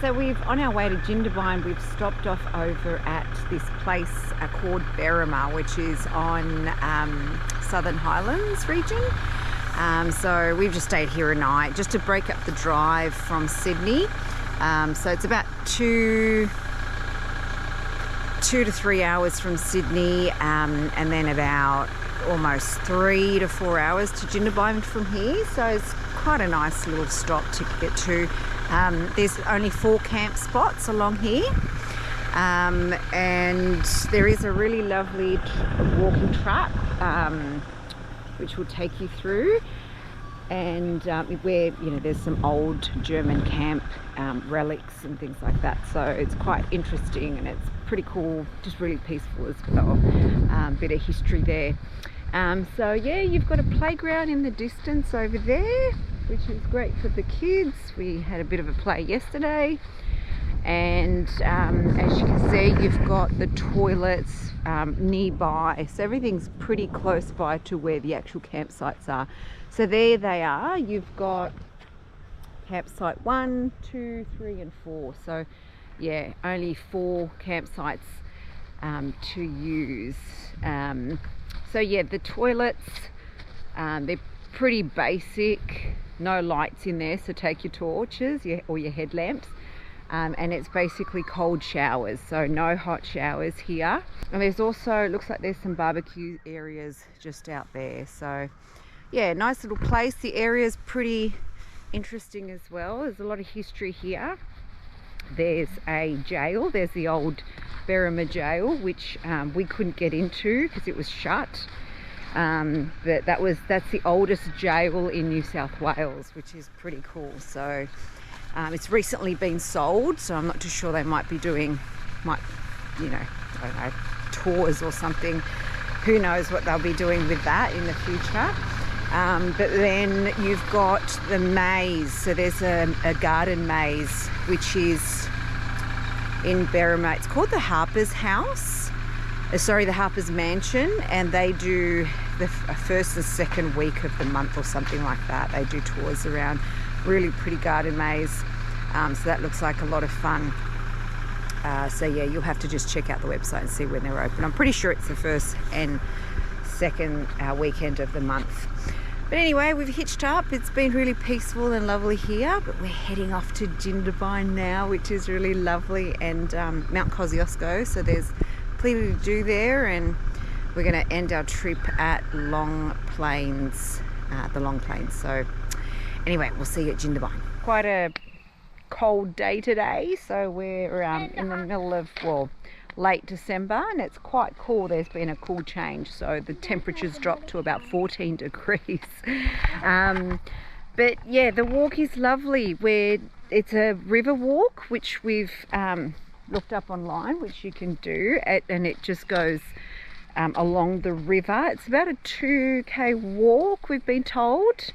So on our way to Jindabyne, we've stopped off over at this place called Berrima, which is on Southern Highlands region. So we've just stayed here a night just to break up the drive from Sydney. So it's about 2 to 3 hours from Sydney, and then about almost 3 to 4 hours to Jindabyne from here. So it's quite a nice little stop to get to. There's only 4 camp spots along here, and there is a really lovely walking track which will take you through, and where there's some old German camp relics and things like that. So it's quite interesting and it's pretty cool, just really peaceful as well. Bit of history there. So yeah, you've got a playground in the distance over there, which is great for the kids. We had a bit of a play yesterday, and as you can see, you've got the toilets nearby, so everything's pretty close by to where the actual campsites are. So there they are. You've got campsite 1, 2, 3 and 4. So yeah, only 4 campsites to use. So yeah, the toilets, they're pretty basic, no lights in there, so take your torches or your headlamps, and it's basically cold showers, so no hot showers here. And there's also, looks like there's some barbecue areas just out there. So yeah, nice little place. The area's pretty interesting as well. There's a lot of history here. There's a jail, there's the old Berrima jail, which we couldn't get into because it was shut. But that's the oldest jail in New South Wales, which is pretty cool. So it's recently been sold, so I'm not too sure. They might be doing, I don't know, tours or something. Who knows what they'll be doing with that in the future. But then you've got the maze. So there's a garden maze, which is in Berrima. It's called the Harper's House. The Harper's Mansion, and they do the first and second week of the month or something like that. They do tours around, really pretty garden maze. So that looks like a lot of fun. So yeah, you'll have to just check out the website and see when they're open. I'm pretty sure it's the first and second weekend of the month. But anyway, we've hitched up. It's been really peaceful and lovely here, but we're heading off to Jindabyne now, which is really lovely, and Mount Kosciuszko. So there's plenty to do there, and we're going to end our trip at Long Plains, the Long Plains. So anyway, we'll see you at Jindabyne. Quite a cold day today, so we're in the middle of, well, late December, and it's quite cool. There's been a cool change, so the temperatures dropped to about 14 degrees. But yeah, the walk is lovely. It's a river walk, which we've looked up online, which you can do, and it just goes along the river. It's about a 2k walk, we've been told.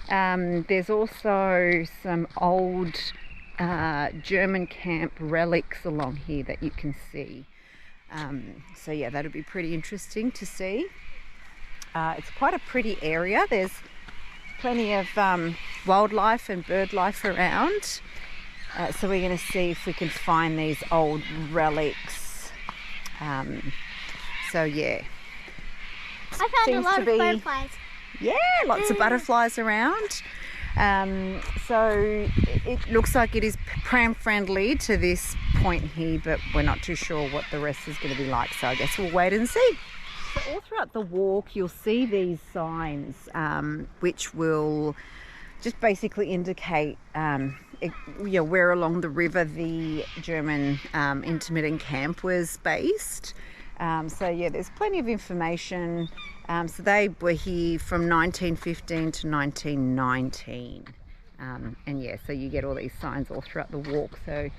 There's also some old German camp relics along here that you can see. So yeah, that'll be pretty interesting to see. It's quite a pretty area. There's plenty of wildlife and bird life around. So we're going to see if we can find these old relics. So yeah. I found a lot of butterflies. Yeah, lots of butterflies around. So it looks like it is pram friendly to this point here, but we're not too sure what the rest is going to be like. So I guess we'll wait and see. So all throughout the walk, you'll see these signs, which will just basically indicate where along the river the German intermittent camp was based. So yeah, there's plenty of information. So they were here from 1915 to 1919. And yeah, so you get all these signs all throughout the walk. So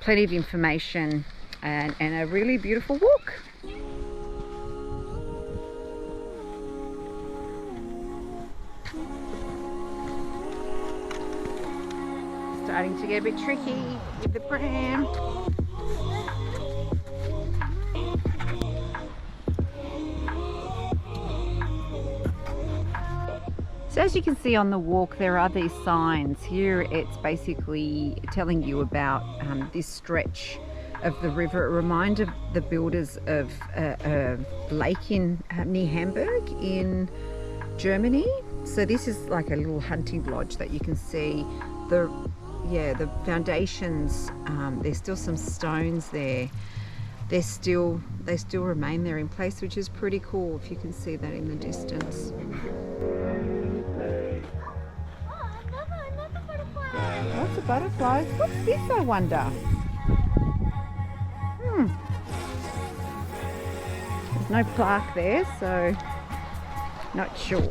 plenty of information and a really beautiful walk. Starting to get a bit tricky with the pram. So as you can see on the walk, there are these signs. Here it's basically telling you about this stretch of the river. It reminded the builders of a lake in near Hamburg in Germany. So this is like a little hunting lodge that you can see. The foundations, there's still some stones there. They still remain there in place, which is pretty cool if you can see that in the distance. Lots of butterflies. What's this, I wonder? There's no plaque there, so not sure.